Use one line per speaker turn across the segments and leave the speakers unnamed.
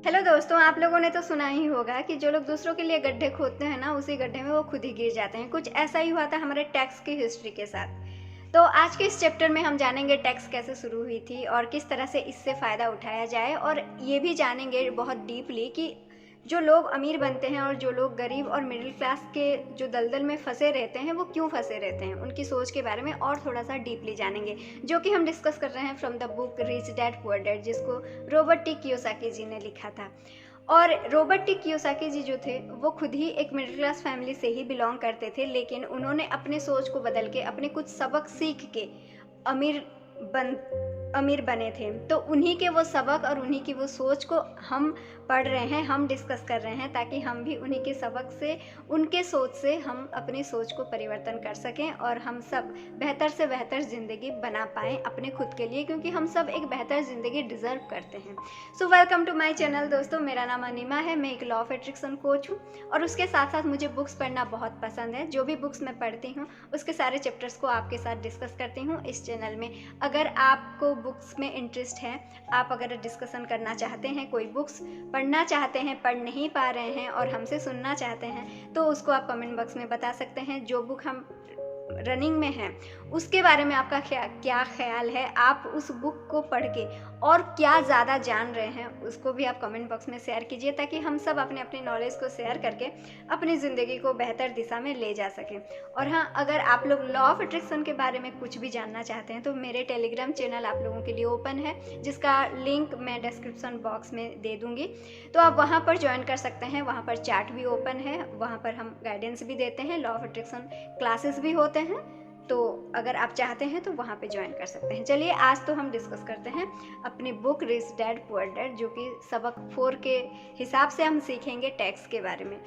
Hello दोस्तों, आप लोगों ने तो सुना ही होगा कि जो लोग दूसरों के लिए गड्ढे खोदते हैं ना, उसी गड्ढे में वो खुद ही गिर जाते हैं। कुछ ऐसा ही हुआ था हमारे टैक्स की हिस्ट्री के साथ। तो आज के इस चैप्टर में हम जानेंगे टैक्स कैसे शुरू हुई थी और किस तरह से इससे फ़ायदा उठाया जाए, और ये भी जानेंगे बहुत डीपली कि जो लोग अमीर बनते हैं और जो लोग गरीब और मिडिल क्लास के जो दलदल में फंसे रहते हैं वो क्यों फंसे रहते हैं, उनकी सोच के बारे में और थोड़ा सा डीपली जानेंगे, जो कि हम डिस्कस कर रहे हैं from the book rich dad poor dad, जिसको रॉबर्ट टी कियोसाकी जी ने लिखा था। और रॉबर्ट टी कियोसाकी जी जो थे वो खुद ही एक मिडिल क्लास फैमिली से ही बिलोंग करते थे, लेकिन उन्होंने अपने सोच को बदल के अपने कुछ सबक सीख के अमीर अमीर बने थे। तो उन्हीं के वो सबक और उन्हीं की वो सोच को हम पढ़ रहे हैं, हम डिस्कस कर रहे हैं, ताकि हम भी उन्हीं के सबक से, उनके सोच से हम अपनी सोच को परिवर्तन कर सकें और हम सब बेहतर से बेहतर ज़िंदगी बना पाएँ अपने खुद के लिए, क्योंकि हम सब एक बेहतर ज़िंदगी डिज़र्व करते हैं। So welcome to my channel दोस्तों, मेरा नाम अनिमा है, मैं एक लॉ ऑफ अट्रैक्शन कोच हूँ और उसके साथ साथ मुझे बुक्स पढ़ना बहुत पसंद है। जो भी बुक्स मैं पढ़ती हूँ उसके सारे चैप्टर्स को आपके साथ डिस्कस करती हूँ इस चैनल में। अगर आपको बुक्स में इंटरेस्ट है, आप अगर डिस्कशन करना चाहते हैं, कोई बुक्स पढ़ना चाहते हैं, पढ़ नहीं पा रहे हैं और हमसे सुनना चाहते हैं, तो उसको आप कमेंट बॉक्स में बता सकते हैं। जो बुक हम रनिंग में है उसके बारे में आपका क्या ख्याल है, आप उस बुक को पढ़ के और क्या ज़्यादा जान रहे हैं, उसको भी आप कमेंट बॉक्स में शेयर कीजिए, ताकि हम सब अपने अपने नॉलेज को शेयर करके अपनी ज़िंदगी को बेहतर दिशा में ले जा सकें। और हाँ, अगर आप लोग लॉ ऑफ अट्रैक्शन के बारे में कुछ भी जानना चाहते हैं तो मेरे टेलीग्राम चैनल आप लोगों के लिए ओपन है, जिसका लिंक मैं डिस्क्रिप्शन बॉक्स में दे दूँगी। तो आप वहाँ पर ज्वाइन कर सकते हैं। वहाँ पर चैट भी ओपन है, वहाँ पर हम गाइडेंस भी देते हैं, लॉ ऑफ अट्रैक्शन क्लासेस भी होते हैं। तो अगर आप चाहते हैं तो वहाँ पे ज्वाइन कर सकते हैं। चलिए, आज तो हम डिस्कस करते हैं अपनी book rich dad poor dad, जो कि सबक 4 के हिसाब से हम सीखेंगे टैक्स के बारे में।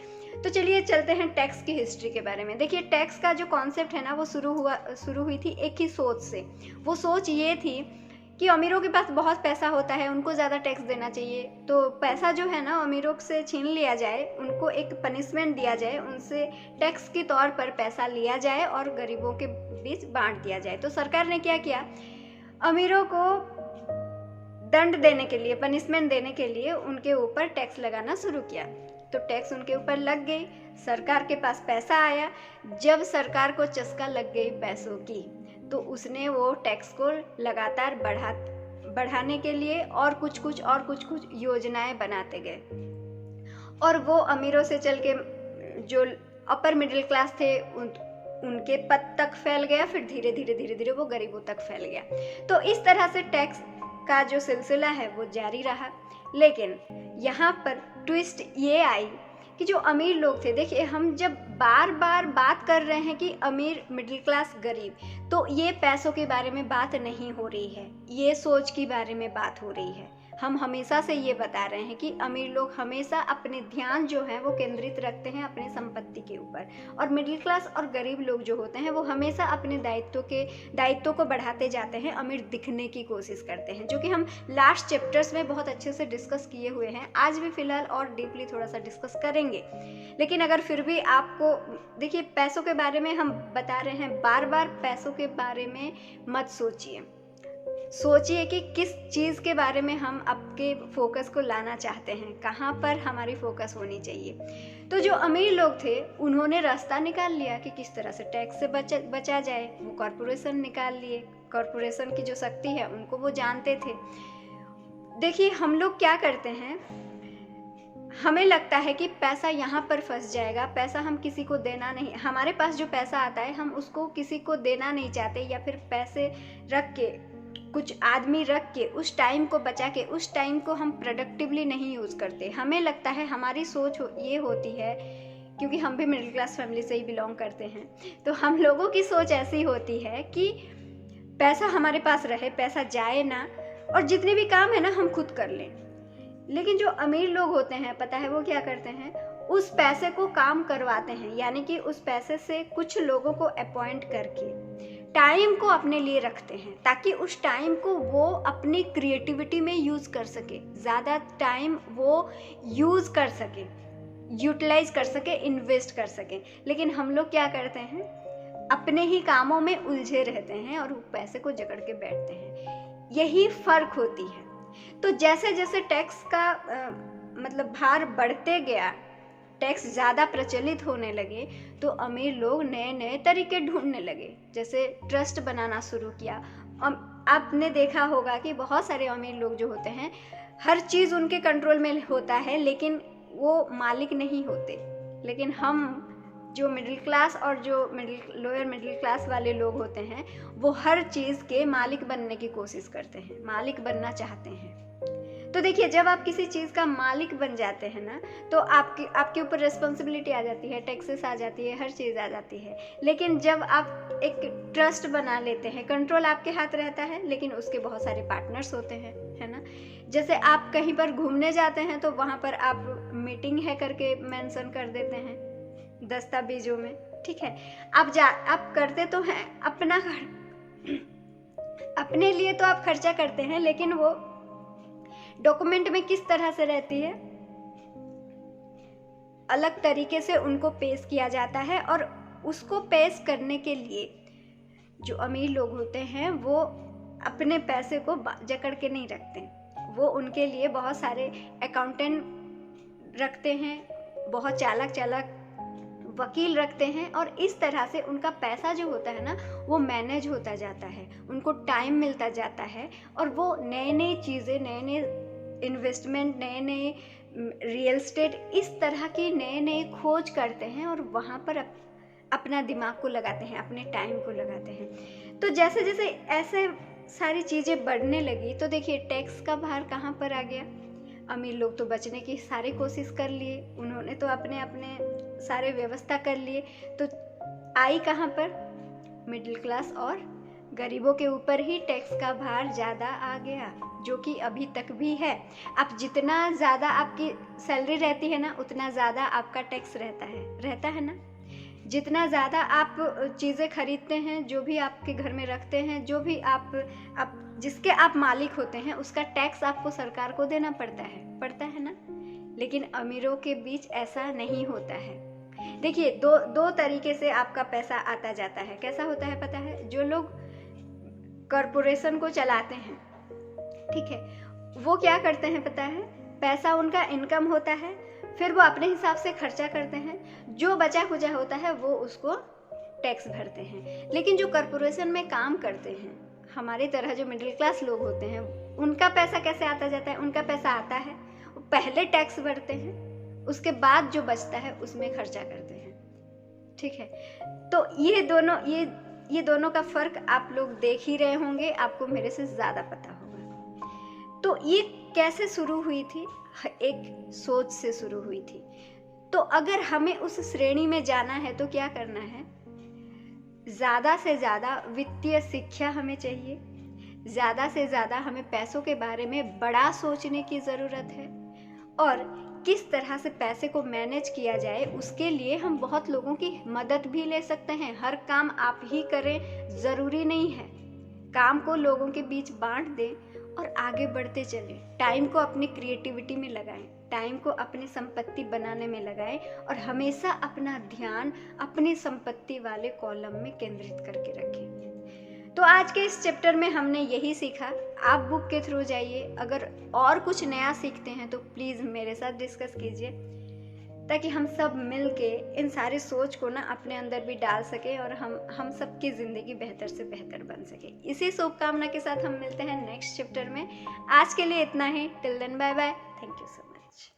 तो चलिए चलते हैं टैक्स की हिस्ट्री के बारे में। देखिए, टैक्स का जो कॉन्सेप्ट है ना, वो शुरू हुई थी एक ही सोच से। वो सोच ये थी कि अमीरों के पास बहुत पैसा होता है, उनको ज़्यादा टैक्स देना चाहिए, तो पैसा जो है ना अमीरों से छीन लिया जाए, उनको एक पनिशमेंट दिया जाए, उनसे टैक्स के तौर पर पैसा लिया जाए और गरीबों के बीच बांट दिया जाए। तो सरकार ने क्या किया, अमीरों को दंड देने के लिए, पनिशमेंट देने के लिए उनके ऊपर टैक्स लगाना शुरू किया। तो टैक्स उनके ऊपर लग गई, सरकार के पास पैसा आया। जब सरकार को चस्का लग गई पैसों की, तो उसने वो टैक्स को लगातार बढ़ाने के लिए और कुछ योजनाएं बनाते गए। और वो अमीरों से चल के जो अपर मिडिल क्लास थे उनके पद तक फैल गया, फिर धीरे धीरे वो गरीबों तक फैल गया। तो इस तरह से टैक्स का जो सिलसिला है वो जारी रहा। लेकिन यहाँ पर ट्विस्ट ये आई कि जो अमीर लोग थे, देखिए हम जब बार बार बात कर रहे हैं कि अमीर, मिडिल क्लास, गरीब, तो ये पैसों के बारे में बात नहीं हो रही है, ये सोच के बारे में बात हो रही है। हम हमेशा से ये बता रहे हैं कि अमीर लोग हमेशा अपने ध्यान जो है वो केंद्रित रखते हैं अपने संपत्ति के ऊपर, और मिडिल क्लास और गरीब लोग जो होते हैं वो हमेशा अपने दायित्व को बढ़ाते जाते हैं, अमीर दिखने की कोशिश करते हैं, जो कि हम लास्ट चैप्टर्स में बहुत अच्छे से डिस्कस किए हुए हैं। आज भी फिलहाल और डीपली थोड़ा सा डिस्कस करेंगे। लेकिन अगर फिर भी आपको, देखिए पैसों के बारे में हम बता रहे हैं, बार बार पैसों के बारे में मत सोचिए कि किस चीज़ के बारे में हम आपके फोकस को लाना चाहते हैं, कहाँ पर हमारी फोकस होनी चाहिए। तो जो अमीर लोग थे उन्होंने रास्ता निकाल लिया कि किस तरह से टैक्स से बचा जाए। वो कॉरपोरेशन निकाल लिए, कॉरपोरेशन की जो शक्ति है उनको वो जानते थे। देखिए, हम लोग क्या करते हैं, हमें लगता है कि पैसा यहाँ पर फंस जाएगा, पैसा हम किसी को देना नहीं, हमारे पास जो पैसा आता है हम उसको किसी को देना नहीं चाहते, या फिर पैसे रख के, कुछ आदमी रख के, उस टाइम को बचा के, उस टाइम को हम प्रोडक्टिवली नहीं यूज़ करते। हमें लगता है, हमारी सोच ये होती है, क्योंकि हम भी मिडिल क्लास फैमिली से ही बिलोंग करते हैं, तो हम लोगों की सोच ऐसी होती है कि पैसा हमारे पास रहे, पैसा जाए ना, और जितने भी काम है ना हम खुद कर लें। लेकिन जो अमीर लोग होते हैं, पता है वो क्या करते हैं, उस पैसे को काम करवाते हैं, यानी कि उस पैसे से कुछ लोगों को अपॉइंट करके टाइम को अपने लिए रखते हैं, ताकि उस टाइम को वो अपनी क्रिएटिविटी में यूज़ कर सके, ज़्यादा टाइम वो यूज़ कर सके, यूटिलाइज कर सके, इन्वेस्ट कर सके। लेकिन हम लोग क्या करते हैं, अपने ही कामों में उलझे रहते हैं और पैसे को जकड़ के बैठते हैं। यही फ़र्क होती है तो जैसे जैसे टैक्स का मतलब भार बढ़ते गया, टैक्स ज़्यादा प्रचलित होने लगे, तो अमीर लोग नए नए तरीके ढूंढने लगे। जैसे ट्रस्ट बनाना शुरू किया। आपने देखा होगा कि बहुत सारे अमीर लोग जो होते हैं, हर चीज़ उनके कंट्रोल में होता है, लेकिन वो मालिक नहीं होते। लेकिन हम जो मिडिल क्लास और जो लोअर मिडिल क्लास वाले लोग होते हैं, वो हर चीज़ के मालिक बनने की कोशिश करते हैं, मालिक बनना चाहते हैं। तो देखिए, जब आप किसी चीज़ का मालिक बन जाते हैं ना, तो आपके ऊपर रिस्पॉन्सिबिलिटी आ जाती है, टैक्सेस आ जाती है, हर चीज़ आ जाती है। लेकिन जब आप एक ट्रस्ट बना लेते हैं, कंट्रोल आपके हाथ रहता है, लेकिन उसके बहुत सारे पार्टनर्स होते हैं, है ना। जैसे आप कहीं पर घूमने जाते हैं, तो वहाँ पर आप मीटिंग है करके मेंशन कर देते हैं दस्तावेजों में, ठीक है। आप करते तो हैं अपने लिए, तो आप खर्चा करते हैं, लेकिन वो डॉक्यूमेंट में किस तरह से रहती है, अलग तरीके से उनको पेश किया जाता है। और उसको पेश करने के लिए जो अमीर लोग होते हैं, वो अपने पैसे को जकड़ के नहीं रखते, वो उनके लिए बहुत सारे अकाउंटेंट रखते हैं, बहुत चालाक वकील रखते हैं, और इस तरह से उनका पैसा जो होता है ना, वो मैनेज होता जाता है, उनको टाइम मिलता जाता है, और वो नए नई चीज़ें, नए नए इन्वेस्टमेंट, नए नए रियल एस्टेट, इस तरह की नए नए खोज करते हैं, और वहाँ पर अपना दिमाग को लगाते हैं, अपने टाइम को लगाते हैं। तो जैसे जैसे ऐसे सारी चीज़ें बढ़ने लगी, तो देखिए टैक्स का भार कहाँ पर आ गया। अमीर लोग तो बचने की सारी कोशिश कर लिए, उन्होंने तो अपने सारे व्यवस्था कर लिए, तो आई कहाँ पर, मिडिल क्लास और गरीबों के ऊपर ही टैक्स का भार ज़्यादा आ गया, जो कि अभी तक भी है। अब जितना ज़्यादा आपकी सैलरी रहती है ना, उतना ज़्यादा आपका टैक्स रहता है ना। जितना ज़्यादा आप चीज़ें खरीदते हैं, जो भी आपके घर में रखते हैं, जो भी आप जिसके आप मालिक होते हैं, उसका टैक्स आपको सरकार को देना पड़ता है ना। लेकिन अमीरों के बीच ऐसा नहीं होता है। देखिए, दो तरीके से आपका पैसा आता जाता है। कैसा होता है पता है? जो लोग कॉरपोरेशन को चलाते हैं, ठीक है, वो क्या करते हैं पता है? पैसा उनका इनकम होता है, फिर वो अपने हिसाब से खर्चा करते हैं, जो बचा खुचा होता है वो उसको टैक्स भरते हैं। लेकिन जो कॉरपोरेशन में काम करते हैं, हमारी तरह जो मिडिल क्लास लोग होते हैं, उनका पैसा कैसे आता जाता है? उनका पैसा आता है, पहले टैक्स भरते हैं, उसके बाद जो बचता है उसमें खर्चा करते हैं, ठीक है। तो ये दोनों का फर्क आप लोग देख ही रहे होंगे, आपको मेरे से ज़्यादा पता होगा। तो ये कैसे शुरू हुई थी? एक सोच से शुरू हुई थी। तो अगर हमें उस श्रेणी में जाना है तो क्या करना है? ज़्यादा से ज़्यादा वित्तीय शिक्षा हमें चाहिए, ज़्यादा से ज़्यादा हमें पैसों के बारे में बड़ा सोचने की ज़रूरत है, और किस तरह से पैसे को मैनेज किया जाए उसके लिए हम बहुत लोगों की मदद भी ले सकते हैं। हर काम आप ही करें ज़रूरी नहीं है, काम को लोगों के बीच बांट दें और आगे बढ़ते चलें। टाइम को अपनी क्रिएटिविटी में लगाएं, टाइम को अपनी संपत्ति बनाने में लगाएं, और हमेशा अपना ध्यान अपनी संपत्ति वाले कॉलम में केंद्रित करके रखें। तो आज के इस चैप्टर में हमने यही सीखा। आप बुक के थ्रू जाइए, अगर और कुछ नया सीखते हैं तो प्लीज़ मेरे साथ डिस्कस कीजिए, ताकि हम सब मिल के इन सारी सोच को ना अपने अंदर भी डाल सके, और हम सबकी ज़िंदगी बेहतर से बेहतर बन सके। इसी शुभकामना के साथ हम मिलते हैं नेक्स्ट चैप्टर में। आज के लिए इतना ही। Till then, bye bye, thank you so much.